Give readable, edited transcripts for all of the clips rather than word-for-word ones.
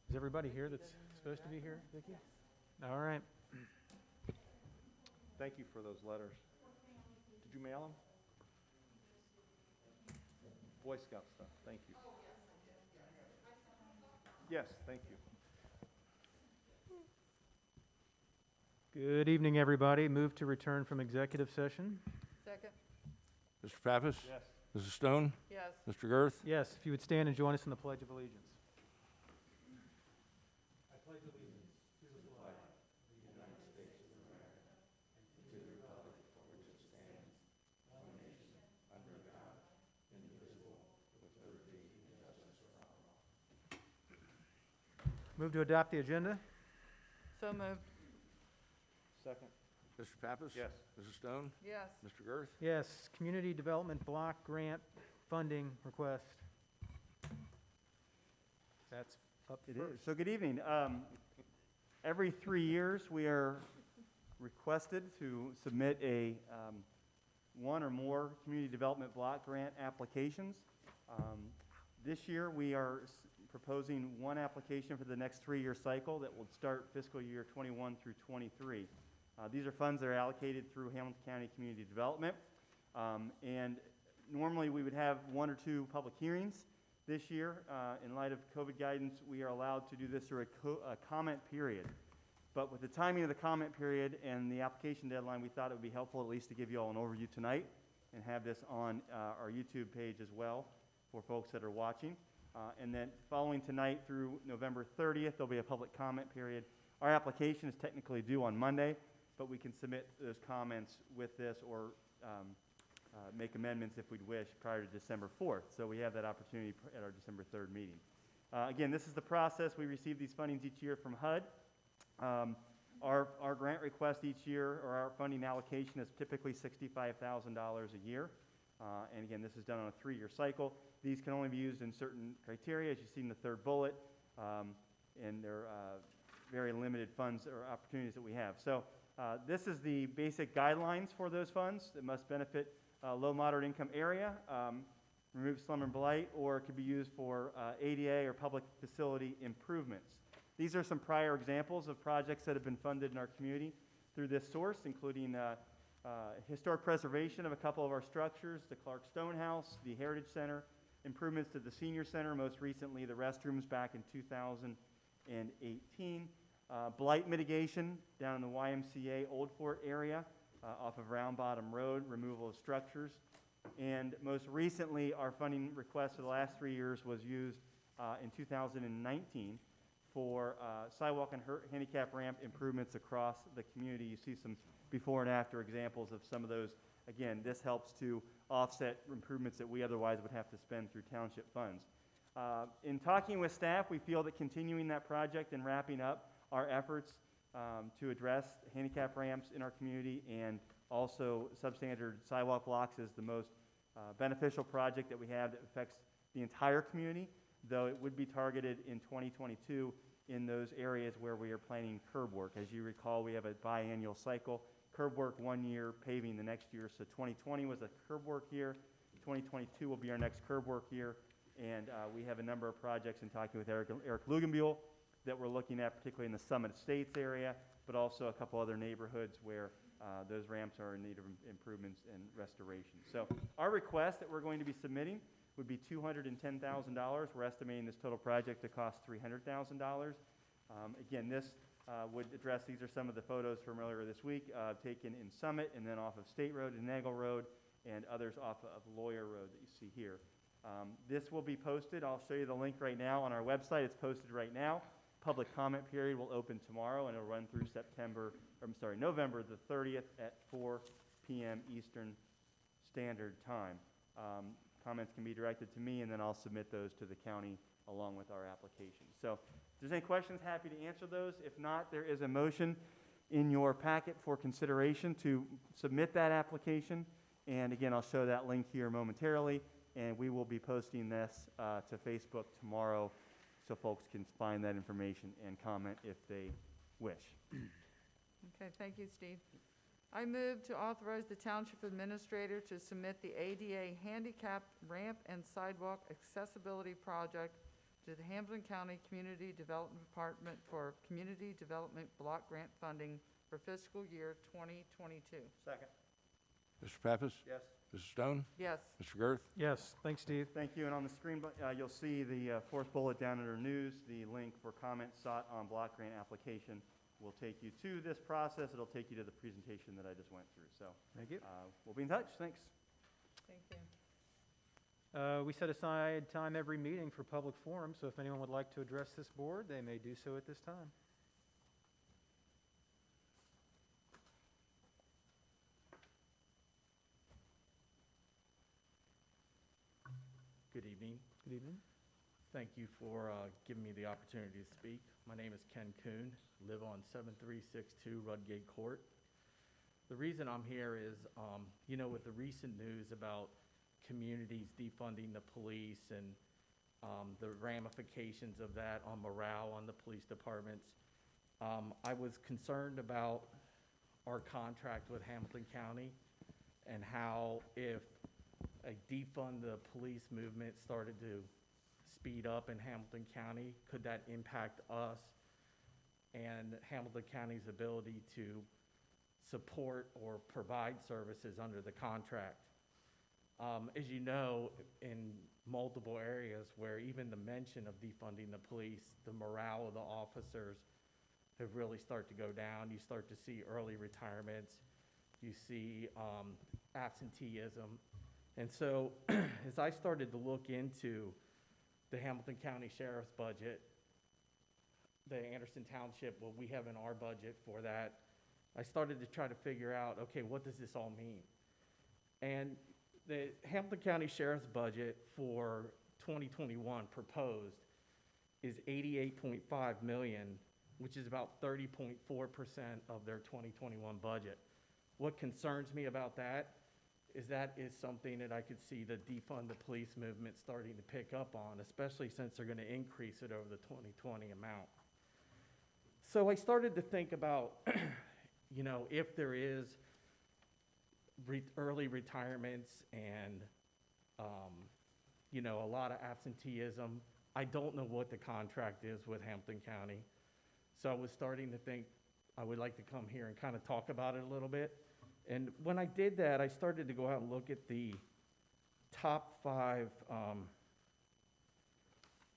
Is everybody here that's supposed to be here, Vicki? All right. Thank you for those letters. Did you mail them? Boy Scout stuff, thank you. Yes, thank you. Good evening, everybody. Move to return from executive session. Second. Mr. Pappas? Yes. Mrs. Stone? Yes. Mr. Girth? Yes, if you would stand and join us in the Pledge of Allegiance. I pledge allegiance to the flag of the United States of America and to the republic for which it stands, one nation, under God, indivisible, with liberty and justice for all. Move to adopt the agenda. So moved. Second. Mr. Pappas? Yes. Mrs. Stone? Yes. Mr. Girth? Yes, Community Development Block Grant Funding Request. That's up It first. is. So good evening. Every 3 years, we are requested to submit a one or more community development block grant applications. This year, we are proposing one application for the next 3-year cycle that will start fiscal year 21 through 23. These are funds that are allocated through Hamilton County Community Development. And normally, we would have 1 or 2 public hearings. This year, in light of COVID guidance, we are allowed to do this through a comment period. But with the timing of the comment period and the application deadline, we thought it would be helpful at least to give you all an overview tonight and have this on our YouTube page as well for folks that are watching. And then following tonight through November 30th, there'll be a public comment period. Our application is technically due on Monday, but we can submit those comments with this or make amendments if we'd wish prior to December 4th. So we have that opportunity at our December 3rd meeting. Again, this is the process. We receive these fundings each year from HUD. Our grant request each year, or our funding allocation, is typically $65,000 a year. And again, this is done on a 3-year cycle. These can only be used in certain criteria, as you see in the third bullet, and they're very limited funds or opportunities that we have. So this is the basic guidelines for those funds. It must benefit low, moderate income area, remove slum and blight, or it could be used for ADA or public facility improvements. These are some prior examples of projects that have been funded in our community through this source, including historic preservation of a couple of our structures, the Clark Stonehouse, the Heritage Center, improvements to the Senior Center, most recently the restrooms back in 2018, blight mitigation down in the YMCA Old Fort area off of Round Bottom Road, removal of structures, and most recently our funding request for the last 3 years was used in 2019 for sidewalk and handicap ramp improvements across the community. You see some before and after examples of some of those. Again, this helps to offset improvements that we otherwise would have to spend through township funds. In talking with staff, we feel that continuing that project and wrapping up our efforts to address handicap ramps in our community and also substandard sidewalk blocks is the most beneficial project that we have that affects the entire community, though it would be targeted in 2022 in those areas where we are planning curb work. As you recall, we have a biannual cycle. Curb work 1 year, paving the next year. So 2020 was a curb work year. 2022 will be our next curb work year. And we have a number of projects in talking with Eric Lugenbuehl that we're looking at, particularly in the Summit Estates area, but also a couple other neighborhoods where those ramps are in need of improvements and restoration. So our request that we're going to be submitting would be $210,000. We're estimating this total project to cost $300,000. Again, this would address, these are some of the photos from earlier this week, taken in Summit and then off of State Road and Nagle Road and others off of Lawyer Road that you see here. This will be posted. I'll show you the link right now on our website. It's posted right now. Public comment period will open tomorrow and it'll run through November the 30th at 4 p.m. Eastern Standard Time. Comments can be directed to me and then I'll submit those to the county along with our application. So if there's any questions, happy to answer those. If not, there is a motion in your packet for consideration to submit that application. And again, I'll show that link here momentarily. And we will be posting this to Facebook tomorrow so folks can find that information and comment if they wish. Okay, thank you, Steve. I move to authorize the Township Administrator to submit the ADA Handicap Ramp and Sidewalk Accessibility Project to the Hamilton County Community Development Department for Community Development Block Grant Funding for fiscal year 2022. Second. Mr. Pappas? Yes. Mr. Stone? Yes. Mr. Girth? Yes, thanks, Steve. Thank you, and on the screen, you'll see the fourth bullet down under news, the link for comments sought on block grant application will take you to this process. It'll take you to the presentation that I just went through. So Thank you. we'll be in touch. Thanks. Thank you. We set aside time every meeting for public forum, so if anyone would like to address this board, they may do so at this time. Good evening. Good evening. Thank you for giving me the opportunity to speak. My name is Ken Kuhn, live on 7362 Rudgate Court. The reason I'm here is, with the recent news about communities defunding the police and the ramifications of that on morale on the police departments, I was concerned about our contract with Hamilton County and how if a defund the police movement started to speed up in Hamilton County, could that impact us and Hamilton County's ability to support or provide services under the contract? As you know, in multiple areas where even the mention of defunding the police, the morale of the officers have really started to go down. You start to see early retirements. You see absenteeism. And so as I started to look into the Hamilton County Sheriff's budget, the Anderson Township, what we have in our budget for that, I started to try to figure out, okay, what does this all mean? And the Hamilton County Sheriff's budget for 2021 proposed is $88.5 million, which is about 30.4% of their 2021 budget. What concerns me about that is something that I could see the defund the police movement starting to pick up on, especially since they're going to increase it over the 2020 amount. So I started to think about, if there is early retirements and, a lot of absenteeism, I don't know what the contract is with Hampton County. So I was starting to think I would like to come here and kind of talk about it a little bit. And when I did that, I started to go out and look at the top 5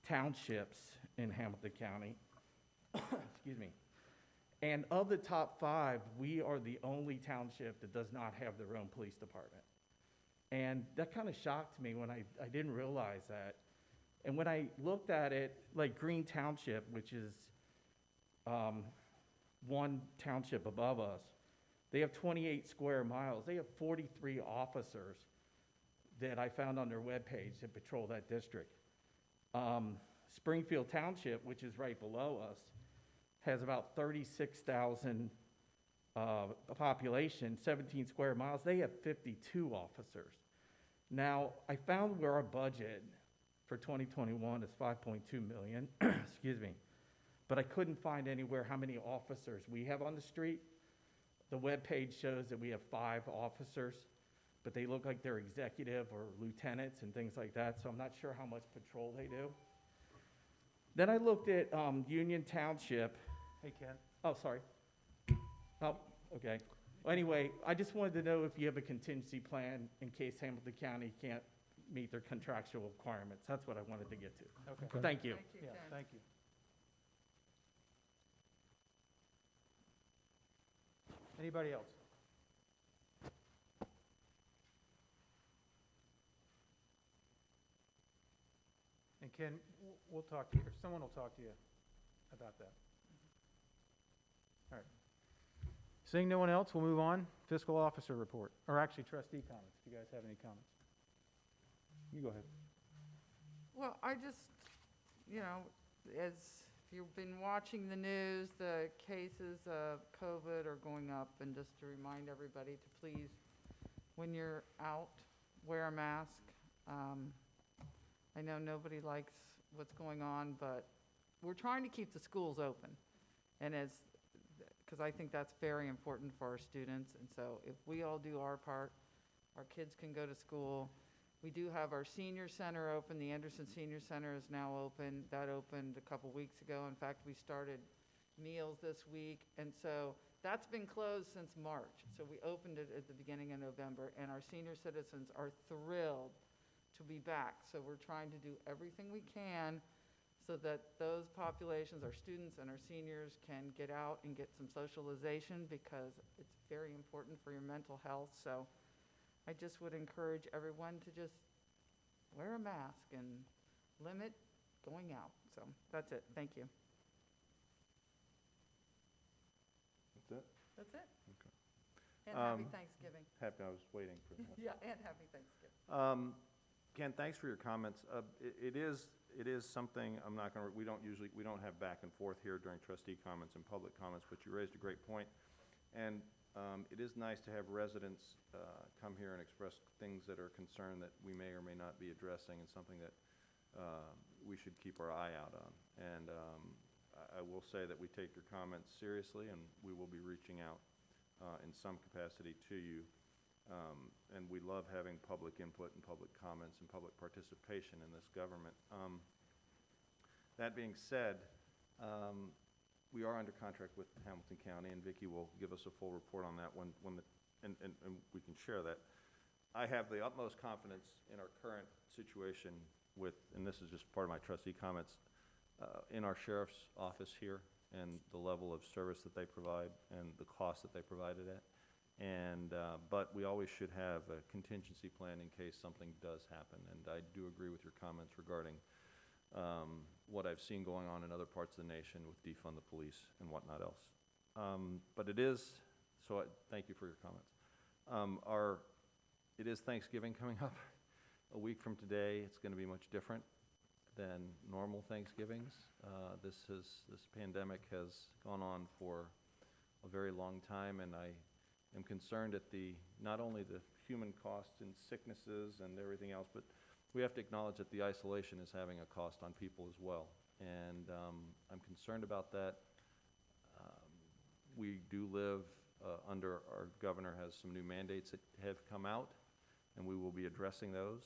townships in Hamilton County. Excuse me. And of the top 5, we are the only township that does not have their own police department. And that kind of shocked me when I didn't realize that. And when I looked at it, like Green Township, which is one township above us, they have 28 square miles. They have 43 officers that I found on their webpage that patrol that district. Springfield Township, which is right below us, has about 36,000 population, 17 square miles. They have 52 officers. Now, I found where our budget for 2021 is $5.2 million, excuse me, but I couldn't find anywhere how many officers we have on the street. The webpage shows that we have 5 officers, but they look like they're executive or lieutenants and things like that, so I'm not sure how much patrol they do. Then I looked at Union Township. Hey, Ken. Oh, sorry. Oh, okay. Well, anyway, I just wanted to know if you have a contingency plan in case Hamilton County can't meet their contractual requirements. That's what I wanted to get to. Okay. Thank you. Thank you, Yeah, Ken. thank you. Anybody else? And Ken, we'll talk to you, or someone will talk to you about that. All right. Seeing no one else, we'll move on. Fiscal officer report, or actually trustee comments, if you guys have any comments. You go ahead. Well, I just, as you've been watching the news, the cases of COVID are going up, and just to remind everybody to please, when you're out, wear a mask. I know nobody likes what's going on, but we're trying to keep the schools open. And because I think that's very important for our students. And so if we all do our part, our kids can go to school We do have our senior center open. The Anderson Senior Center is now open. That opened a couple weeks ago. In fact, we started meals this week. And so that's been closed since March. So we opened it at the beginning of November, and our senior citizens are thrilled to be back. So we're trying to do everything we can so that those populations, our students and our seniors, can get out and get some socialization, because it's very important for your mental health. So I just would encourage everyone to just wear a mask and limit going out. So that's it. Thank you. That's it? That's it. Okay. And happy Thanksgiving. Happy, I was waiting for that. Yeah, and happy Thanksgiving. Ken, thanks for your comments. It is something, I'm not gonna, we don't have back and forth here during trustee comments and public comments, but you raised a great point. And it is nice to have residents come here and express things that are concerned that we may or may not be addressing, and something that we should keep our eye out on. And I will say that we take your comments seriously, and we will be reaching out in some capacity to you. And we love having public input and public comments and public participation in this government. That being said, we are under contract with Hamilton County, and Vicki will give us a full report on that and we can share that. I have the utmost confidence in our current situation with, and this is just part of my trustee comments, in our sheriff's office here, and the level of service that they provide and the cost that they provide it at. But we always should have a contingency plan in case something does happen. And I do agree with your comments regarding what I've seen going on in other parts of the nation with defund the police and whatnot else. But it is, thank you for your comments. It is Thanksgiving coming up. A week from today, it's going to be much different than normal Thanksgivings. This pandemic has gone on for a very long time, and I am concerned at not only the human costs and sicknesses and everything else, but we have to acknowledge that the isolation is having a cost on people as well. And I'm concerned about that. We do live under, our governor has some new mandates that have come out, and we will be addressing those.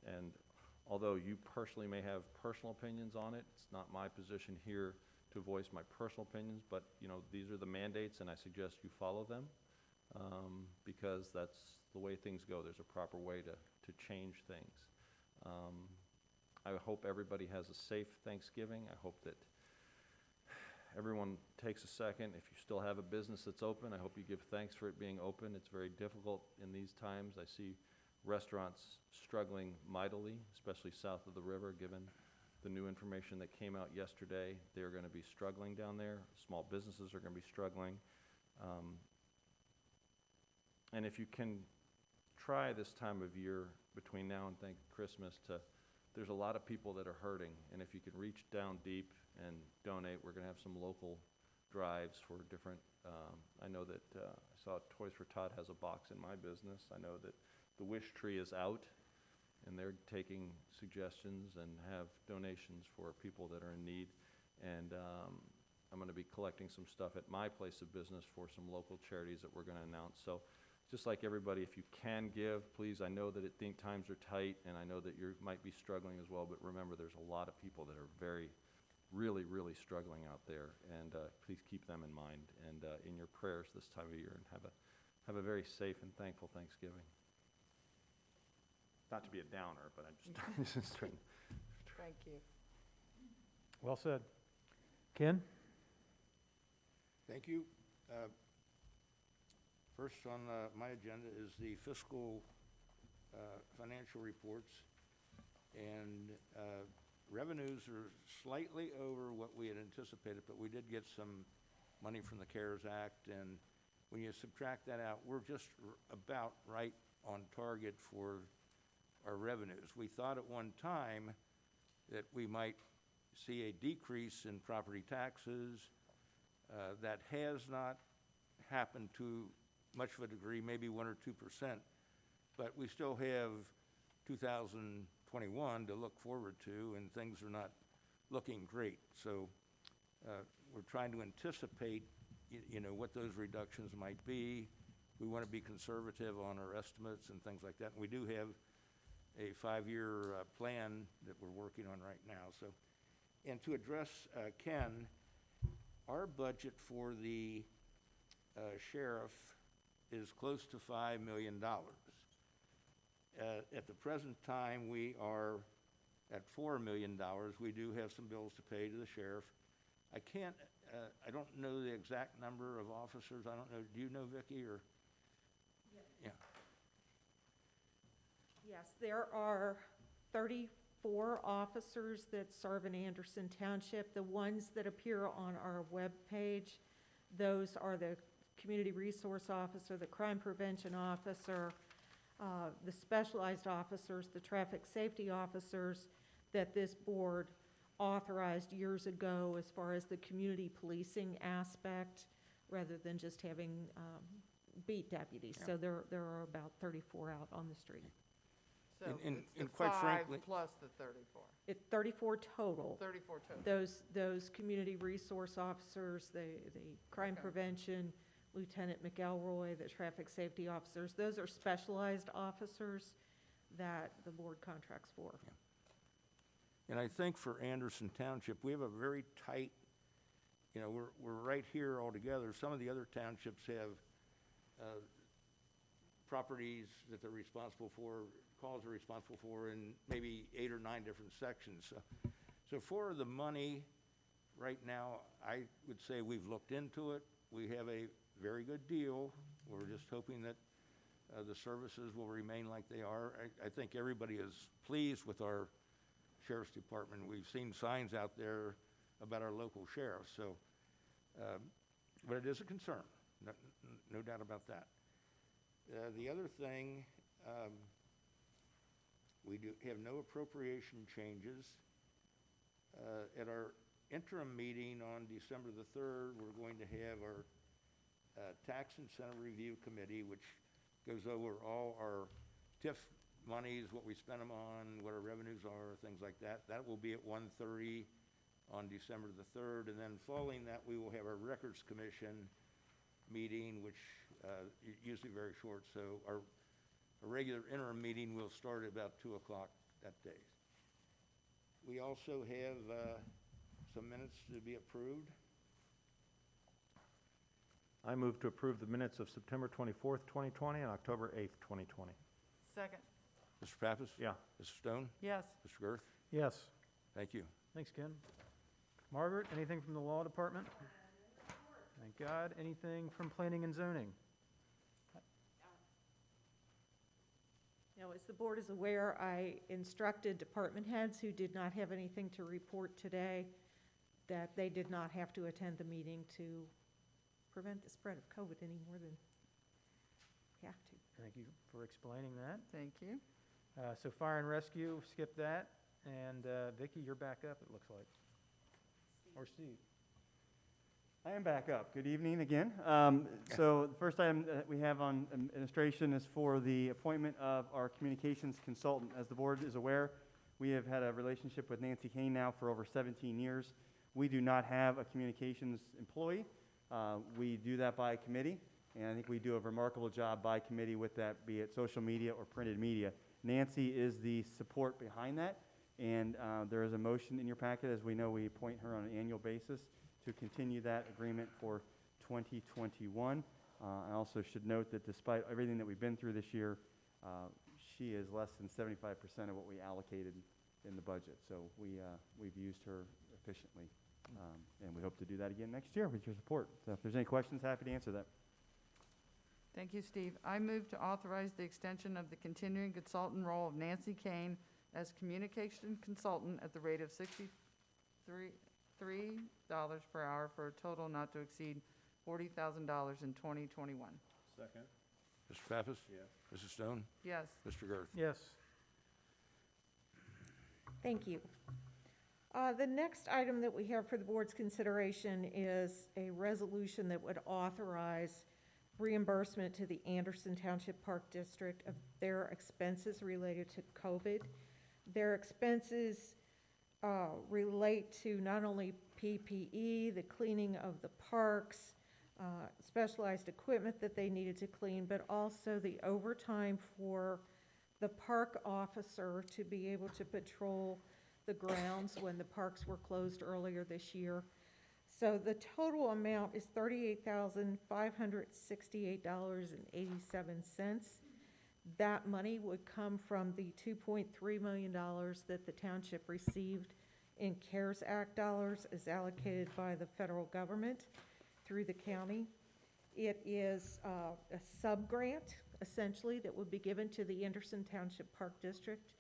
And although you personally may have personal opinions on it, it's not my position here to voice my personal opinions, but these are the mandates, and I suggest you follow them, because that's the way things go. There's a proper way to change things. I hope everybody has a safe Thanksgiving. I hope that everyone takes a second. If you still have a business that's open, I hope you give thanks for it being open. It's very difficult in these times. I see restaurants struggling mightily, especially south of the river, given the new information that came out yesterday. They're going to be struggling down there. Small businesses are going to be struggling. And if you can try this time of year between now and Christmas there's a lot of people that are hurting, and if you can reach down deep and donate, we're going to have some local drives for different, I know that I saw Toys for Tot has a box in my business. I know that the Wish Tree is out, and they're taking suggestions and have donations for people that are in need. And I'm going to be collecting some stuff at my place of business for some local charities that we're going to announce. So just like everybody, if you can give, please. I know that times are tight, and I know that you might be struggling as well, but remember, there's a lot of people that are really, really struggling out there, and please keep them in mind and in your prayers this time of year, and have a very safe and thankful Thanksgiving. Not to be a downer, but I'm just trying. Thank you. Well said. Ken? Thank you. First on my agenda is the fiscal financial reports, and revenues are slightly over what we had anticipated, but we did get some money from the CARES Act, and when you subtract that out, we're just about right on target for our revenues. We thought at one time that we might see a decrease in property taxes. That has not happened to much of a degree, maybe 1 or 2%, but we still have 2021 to look forward to, and things are not looking great. So we're trying to anticipate, what those reductions might be. We want to be conservative on our estimates and things like that. And we do have a 5-year plan that we're working on right now. So, and to address Ken, our budget for the sheriff is close to $5 million. At the present time, we are at $4 million. We do have some bills to pay to the sheriff. I don't know the exact number of officers. I don't know. Do you know, Vicki, or? Yeah. Yes, there are 34 officers that serve in Anderson Township. The ones that appear on our webpage, those are the community resource officer, the crime prevention officer, the specialized officers, the traffic safety officers that this board authorized years ago as far as the community policing aspect, rather than just having beat deputies. Yeah. So there are about 34 out on the street. So And it's the quite 5 frankly- plus the 34. It's 34 total. 34 total. Those community resource officers, the crime Okay. prevention, Lieutenant McElroy, the traffic safety officers, those are specialized officers that the board contracts for. And I think for Anderson Township, we have a very tight, we're right here all together. Some of the other townships have properties that they're responsible for, calls are responsible for in maybe 8 or 9 different sections. So for the money, right now, I would say we've looked into it. We have a very good deal. We're just hoping that the services will remain like they are. I think everybody is pleased with our sheriff's department. We've seen signs out there about our local sheriff, so, but it is a concern, no doubt about that. The other thing, we do have no appropriation changes. At our interim meeting on December the 3rd, we're going to have our Tax Incentive Review Committee, which goes over all our TIF monies, what we spend them on, what our revenues are, things like that. That will be at 1:30 on December the 3rd. And then following that, we will have our Records Commission meeting, which usually very short. So our regular interim meeting will start at about 2 o'clock that day. We also have some minutes to be approved. I move to approve the minutes of September 24th, 2020 and October 8th, 2020. Second. Mr. Pappas? Yeah. Mr. Stone? Yes. Mr. Girth? Yes. Thank you. Thanks, Ken. Margaret, anything from the law department? Thank God. Anything from planning and zoning? Now, as the board is aware, I instructed department heads who did not have anything to report today that they did not have to attend the meeting to prevent the spread of COVID any more than we have to. Thank you for explaining that. Thank you. So fire and rescue, skip that. And Vicki, you're back up, it looks like. Or Steve. I am back up. Good evening again. So the first item that we have on administration is for the appointment of our communications consultant. As the board is aware, we have had a relationship with Nancy Kane now for over 17 years. We do not have a communications employee. We do that by committee, and I think we do a remarkable job by committee with that, be it social media or printed media. Nancy is the support behind that, and there is a motion in your packet. As we know, we appoint her on an annual basis to continue that agreement for 2021. I also should note that despite everything that we've been through this year, she is less than 75% of what we allocated in the budget. So we've used her efficiently, and we hope to do that again next year with your support. So if there's any questions, happy to answer that. Thank you, Steve. I move to authorize the extension of the continuing consultant role of Nancy Kane as communication consultant at the rate of $63 per hour for a total not to exceed $40,000 in 2021. Second. Mr. Pappas? Yes. Mrs. Stone? Yes. Mr. Girth? Yes. Thank you. The next item that we have for the board's consideration is a resolution that would authorize reimbursement to the Anderson Township Park District of their expenses related to COVID. Their expenses relate to not only PPE, the cleaning of the parks, specialized equipment that they needed to clean, but also the overtime for the park officer to be able to patrol the grounds when the parks were closed earlier this year. So the total amount is $38,568.87. That money would come from the $2.3 million that the township received in CARES Act dollars as allocated by the federal government through the county. It is a sub-grant, essentially, that would be given to the Anderson Township Park District.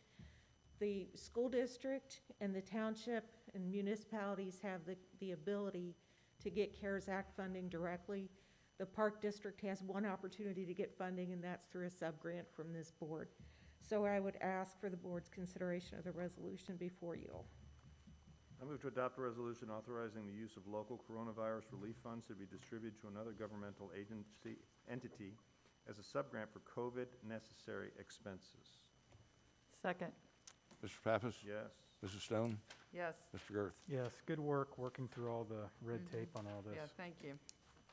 The school district and the township and municipalities have the ability to get CARES Act funding directly. The park district has one opportunity to get funding, and that's through a sub-grant from this board. So I would ask for the board's consideration of the resolution before you. I move to adopt a resolution authorizing the use of local coronavirus relief funds to be distributed to another governmental entity as a sub-grant for COVID necessary expenses. Second. Mr. Pappas? Yes. Mrs. Stone? Yes. Mr. Girth? Yes, good work working through all the red tape on all this. Yeah, thank you.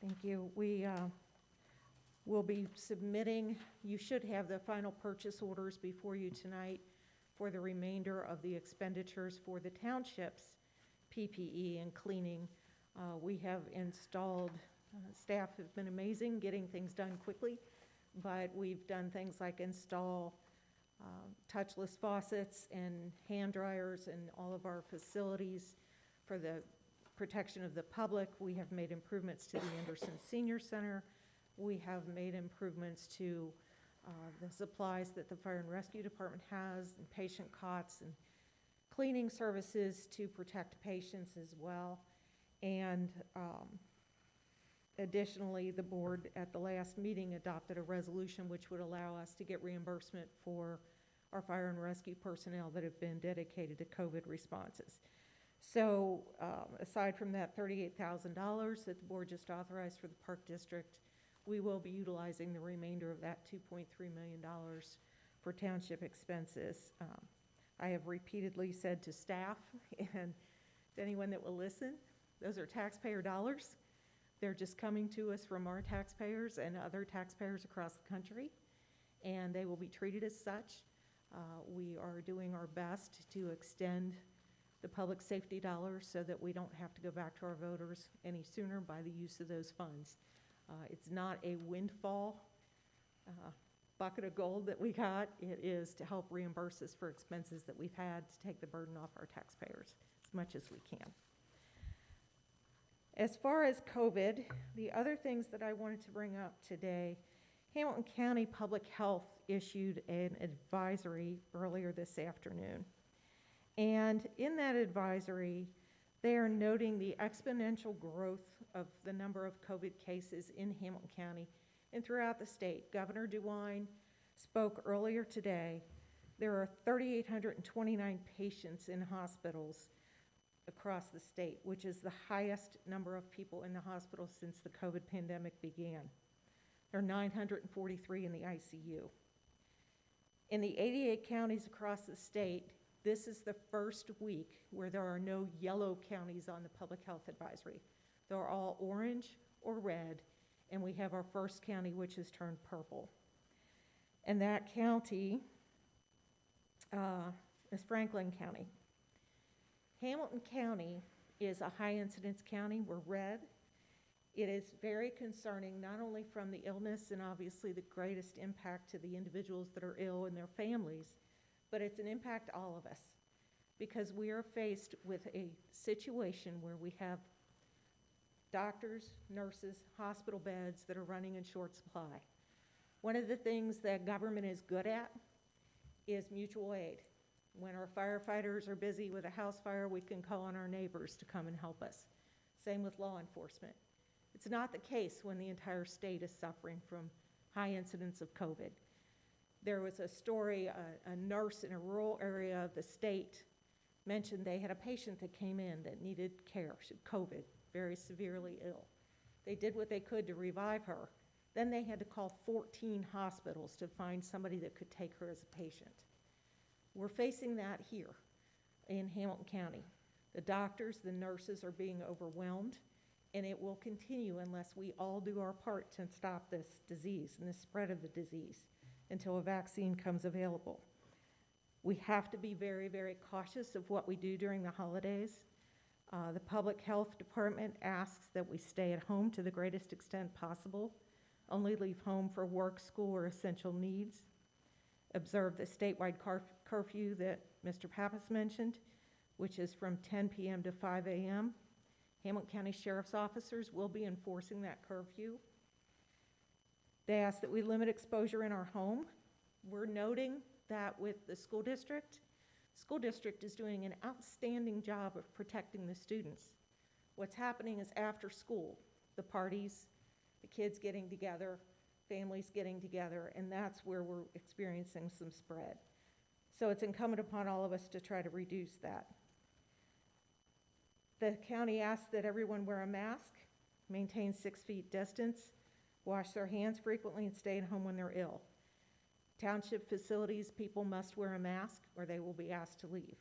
Thank you. We will be submitting, you should have the final purchase orders before you tonight for the remainder of the expenditures for the township's PPE and cleaning. We have installed, staff have been amazing getting things done quickly, but we've done things like install touchless faucets and hand dryers in all of our facilities for the protection of the public. We have made improvements to the Anderson Senior Center. We have made improvements to the supplies that the Fire and Rescue Department has, and patient cots and cleaning services to protect patients as well. And additionally, the board at the last meeting adopted a resolution which would allow us to get reimbursement for our fire and rescue personnel that have been dedicated to COVID responses. So aside from that $38,000 that the board just authorized for the Park District, we will be utilizing the remainder of that $2.3 million for township expenses. I have repeatedly said to staff and to anyone that will listen, those are taxpayer dollars. They're just coming to us from our taxpayers and other taxpayers across the country, and they will be treated as such. We are doing our best to extend the public safety dollars so that we don't have to go back to our voters any sooner by the use of those funds. It's not a windfall bucket of gold that we got. It is to help reimburse us for expenses that we've had to take the burden off our taxpayers as much as we can. As far as COVID, the other things that I wanted to bring up today, Hamilton County Public Health issued an advisory earlier this afternoon. And in that advisory, they are noting the exponential growth of the number of COVID cases in Hamilton County and throughout the state. Governor DeWine spoke earlier today. There are 3,829 patients in hospitals across the state, which is the highest number of people in the hospital since the COVID pandemic began. There are 943 in the ICU. In the 88 counties across the state, this is the first week where there are no yellow counties on the public health advisory. They're all orange or red, and we have our first county which has turned purple. And that county is Franklin County. Hamilton County is a high incidence county. We're red. It is very concerning, not only from the illness and obviously the greatest impact to the individuals that are ill and their families, but it's an impact to all of us because we are faced with a situation where we have doctors, nurses, hospital beds that are running in short supply. One of the things that government is good at is mutual aid. When our firefighters are busy with a house fire, we can call on our neighbors to come and help us. Same with law enforcement. It's not the case when the entire state is suffering from high incidence of COVID. There was a story, a nurse in a rural area of the state mentioned they had a patient that came in that needed care, she had COVID, very severely ill. They did what they could to revive her. Then they had to call 14 hospitals to find somebody that could take her as a patient. We're facing that here in Hamilton County. The doctors, the nurses are being overwhelmed, and it will continue unless we all do our part to stop this disease and the spread of the disease. until a vaccine comes available. We have to be very, very cautious of what we do during the holidays. The Public Health Department asks that we stay at home to the greatest extent possible, only leave home for work, school, or essential needs. Observe the statewide curfew that Mr. Pappas mentioned, which is from 10 p.m. to 5 a.m. Hamilton County Sheriff's officers will be enforcing that curfew. They ask that we limit exposure in our home. We're noting that with the school district is doing an outstanding job of protecting the students. What's happening is after school, the parties, the kids getting together, families getting together, and that's where we're experiencing some spread. So it's incumbent upon all of us to try to reduce that. The county asks that everyone wear a mask, maintain 6 feet distance, wash their hands frequently, and stay at home when they're ill. Township facilities, people must wear a mask or they will be asked to leave.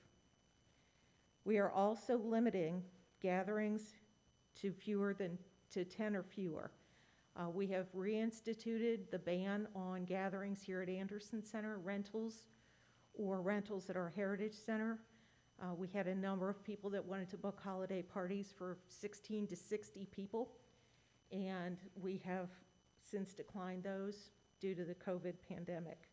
We are also limiting gatherings to 10 or fewer. We have reinstituted the ban on gatherings here at Anderson Center, rentals at our Heritage Center. We had a number of people that wanted to book holiday parties for 16 to 60 people, and we have since declined those due to the COVID pandemic.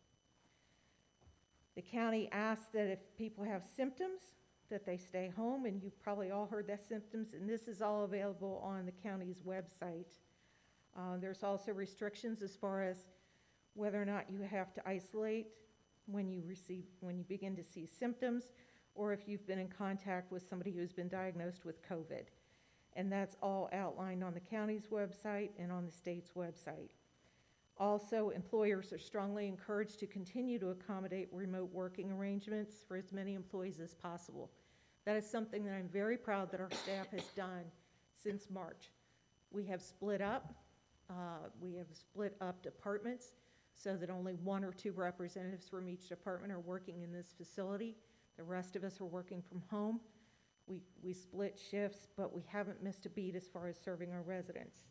The county asks that if people have symptoms, that they stay home, and you've probably all heard that symptoms, and this is all available on the county's website. There's also restrictions as far as whether or not you have to isolate when you begin to see symptoms, or if you've been in contact with somebody who's been diagnosed with COVID. And that's all outlined on the county's website and on the state's website. Also, employers are strongly encouraged to continue to accommodate remote working arrangements for as many employees as possible. That is something that I'm very proud that our staff has done since March. We have split up departments so that only 1 or 2 representatives from each department are working in this facility. The rest of us are working from home. We split shifts, but we haven't missed a beat as far as serving our residents.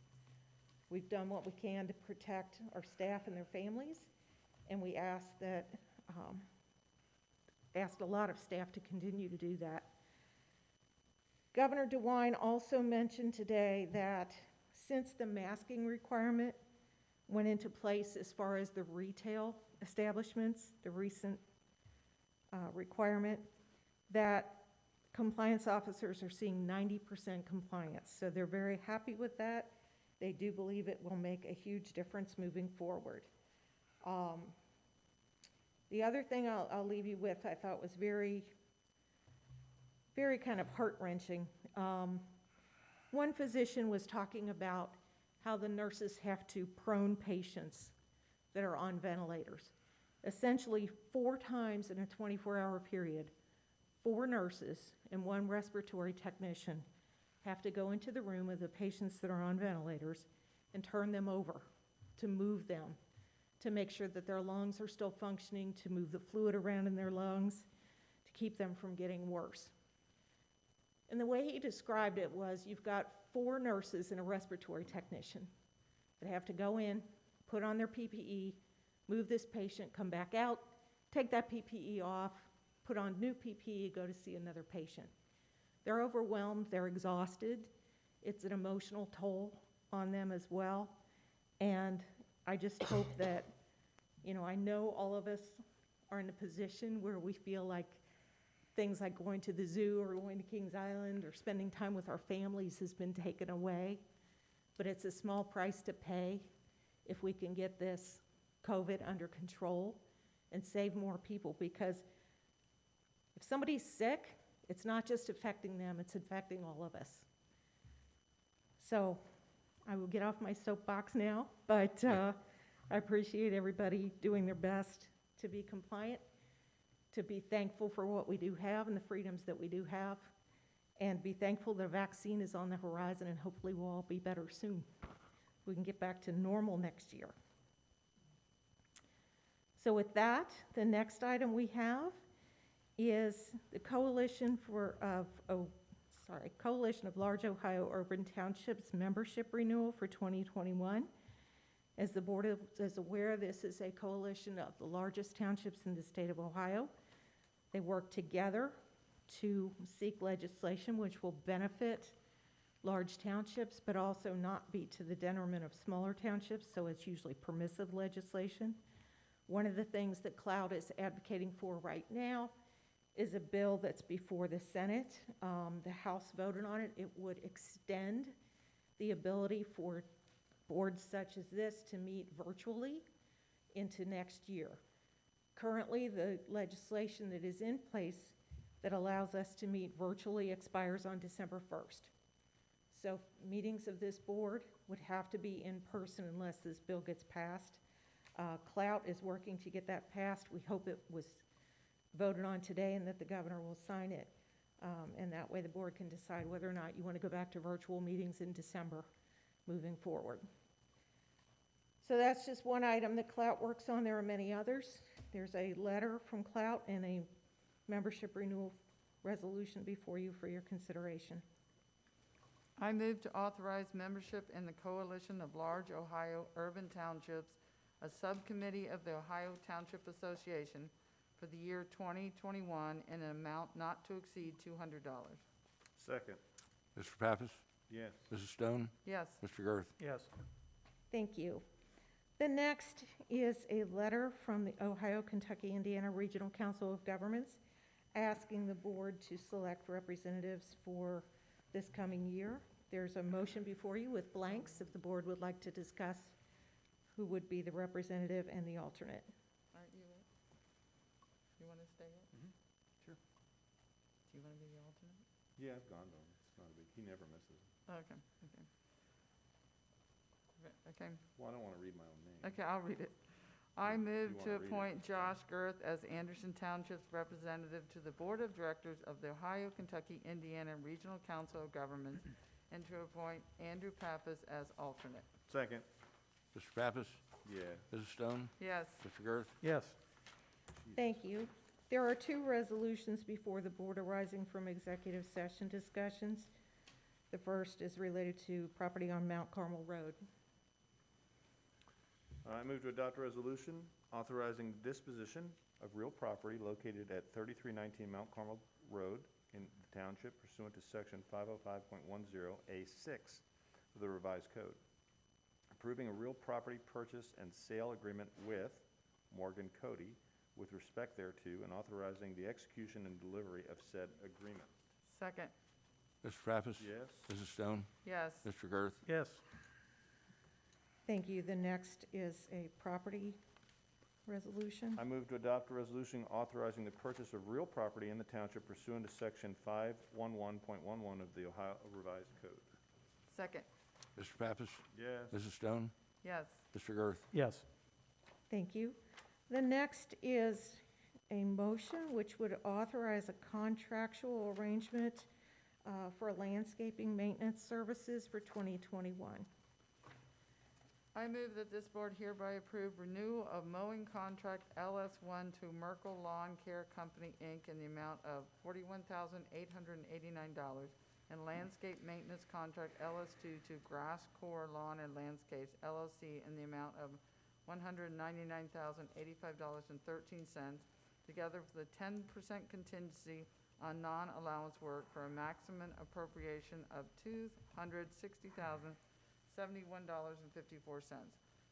We've done what we can to protect our staff and their families, and we asked a lot of staff to continue to do that. Governor DeWine also mentioned today that since the masking requirement went into place as far as the retail establishments, the recent requirement, that compliance officers are seeing 90% compliance. So they're very happy with that. They do believe it will make a huge difference moving forward. The other thing I'll leave you with, I thought was very, very kind of heart-wrenching. One physician was talking about how the nurses have to prone patients that are on ventilators. Essentially, 4 times in a 24-hour period, 4 nurses and 1 respiratory technician have to go into the room of the patients that are on ventilators and turn them over, to move them, to make sure that their lungs are still functioning, to move the fluid around in their lungs, to keep them from getting worse. And the way he described it was, you've got 4 nurses and a respiratory technician that have to go in, put on their PPE, move this patient, come back out, take that PPE off, put on new PPE, go to see another patient. They're overwhelmed, they're exhausted. It's an emotional toll on them as well. And I just hope that, I know all of us are in a position where we feel like things like going to the zoo or going to Kings Island or spending time with our families has been taken away. But it's a small price to pay if we can get this COVID under control and save more people, because if somebody's sick, it's not just affecting them, it's affecting all of us. So I will get off my soapbox now, but I appreciate everybody doing their best to be compliant, to be thankful for what we do have and the freedoms that we do have, and be thankful that a vaccine is on the horizon and hopefully we'll all be better soon. We can get back to normal next year. So with that, the next item we have is the Coalition of Large Ohio Urban Townships membership renewal for 2021. As the board is aware, this is a coalition of the largest townships in the state of Ohio. They work together to seek legislation which will benefit large townships, but also not be to the detriment of smaller townships, so it's usually permissive legislation. One of the things that Cloud is advocating for right now is a bill that's before the Senate. The House voted on it. It would extend the ability for boards such as this to meet virtually into next year. Currently, the legislation that is in place that allows us to meet virtually expires on December 1st. So meetings of this board would have to be in person unless this bill gets passed. Clout is working to get that passed. We hope it was voted on today and that the governor will sign it. And that way the board can decide whether or not you want to go back to virtual meetings in December moving forward. So that's just one item that Clout works on. There are many others. There's a letter from Clout and a membership renewal resolution before you for your consideration. I move to authorize membership in the Coalition of Large Ohio Urban Townships, a subcommittee of the Ohio Township Association, for the year 2021 in an amount not to exceed $200. Second. Mr. Pappas? Yes. Mrs. Stone? Yes. Mr. Girth? Yes. Thank you. The next is a letter from the Ohio, Kentucky, Indiana Regional Council of Governments asking the board to select representatives for this coming year. There's a motion before you with blanks if the board would like to discuss who would be the representative and the alternate. Aren't you it? You want to stay it? Sure. Do you want to be the alternate? Yeah, I've gone to him. It's not a big, he never misses. Okay. Okay. Well, I don't want to read my own name. Okay, I'll read it. I You move wanna to read it? appoint Josh Girth as Anderson Township's representative to the Board of Directors of the Ohio, Kentucky, Indiana Regional Council of Governments, and to appoint Andrew Pappas as alternate. Second. Mr. Pappas? Yeah. Mrs. Stone? Yes. Mr. Girth? Yes. Thank you. There are two resolutions before the board arising from executive session discussions. The first is related to property on Mount Carmel Road. I move to adopt a resolution authorizing the disposition of real property located at 3319 Mount Carmel Road in the township pursuant to section 505.10A6 of the revised code. Approving a real property purchase and sale agreement with Morgan Cody with respect thereto and authorizing the execution and delivery of said agreement. Second. Mr. Pappas? Yes. Mrs. Stone? Yes. Mr. Girth? Yes. Thank you. The next is a property resolution. I move to adopt a resolution authorizing the purchase of real property in the township pursuant to section 511.11 of the Ohio Revised Code. Second. Mr. Pappas? Yes. Mrs. Stone? Yes. Mr. Girth? Yes. Thank you. The next is a motion which would authorize a contractual arrangement for landscaping maintenance services for 2021. I move that this board hereby approve renewal of mowing contract LS1 to Merkel Lawn Care Company, Inc. in the amount of $41,889 and landscape maintenance contract LS2 to Grass Core Lawn and Landscapes LLC in the amount of $199,085.13, together with the 10% contingency on non-allowance work for a maximum appropriation of $260,071.54.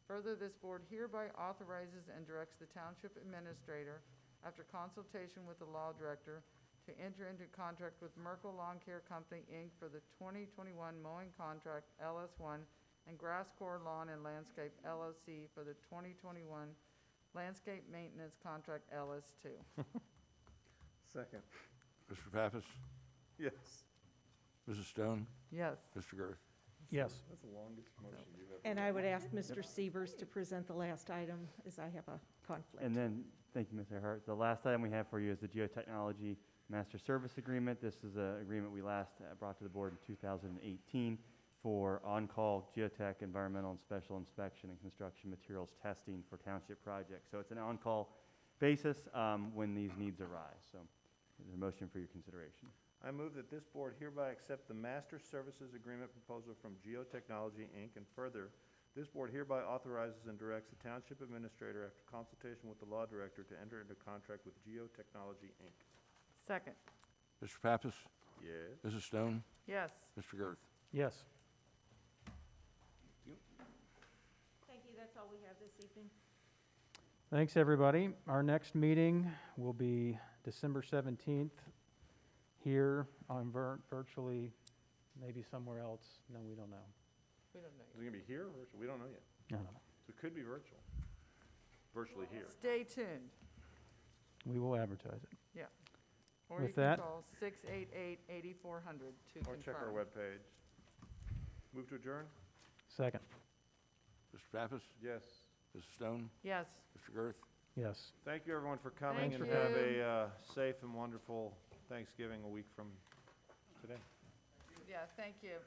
Further, this board hereby authorizes and directs the township administrator, after consultation with the law director, to enter into contract with Merkel Lawn Care Company, Inc. for the 2021 mowing contract LS1 and Grass Core Lawn and Landscape LLC for the 2021 landscape maintenance contract LS2. Second. Mr. Pappas? Yes. Mrs. Stone? Yes. Mr. Girth? Yes. That's the longest motion you've ever. And I would ask Mr. Severs to present the last item as I have a conflict. And then, thank you, Mr. Hart. The last item we have for you is the Geotechnology Master Service Agreement. This is an agreement we last brought to the board in 2018 for on-call geotech, environmental and special inspection and construction materials testing for township projects. So it's an on-call basis when these needs arise. So there's a motion for your consideration. I move that this board hereby accept the Master Services Agreement proposal from Geotechnology, Inc., and further, This board hereby authorizes and directs the township administrator, after consultation with the law director, to enter into contract with Geotechnology, Inc. Second. Mr. Pappas? Yes. Mrs. Stone? Yes. Mr. Girth? Yes. Thank you, that's all we have this evening. Thanks, everybody. Our next meeting will be December 17th here on virtually, maybe somewhere else. No, we don't know. We don't know Is it gonna be here or virtual? We don't know yet. I don't know. So it could be virtual. Virtually here. yet. Stay tuned. We will advertise it. Or With you can that- call 688-8400 to confirm. Or check our webpage. Move to adjourn? Second. Mr. Pappas? Yes. Mrs. Stone? Yes. Mr. Girth? Yes. Thank you, everyone, for coming, Thank and have you. a safe and wonderful Thanksgiving a week from today. Yeah, thank you.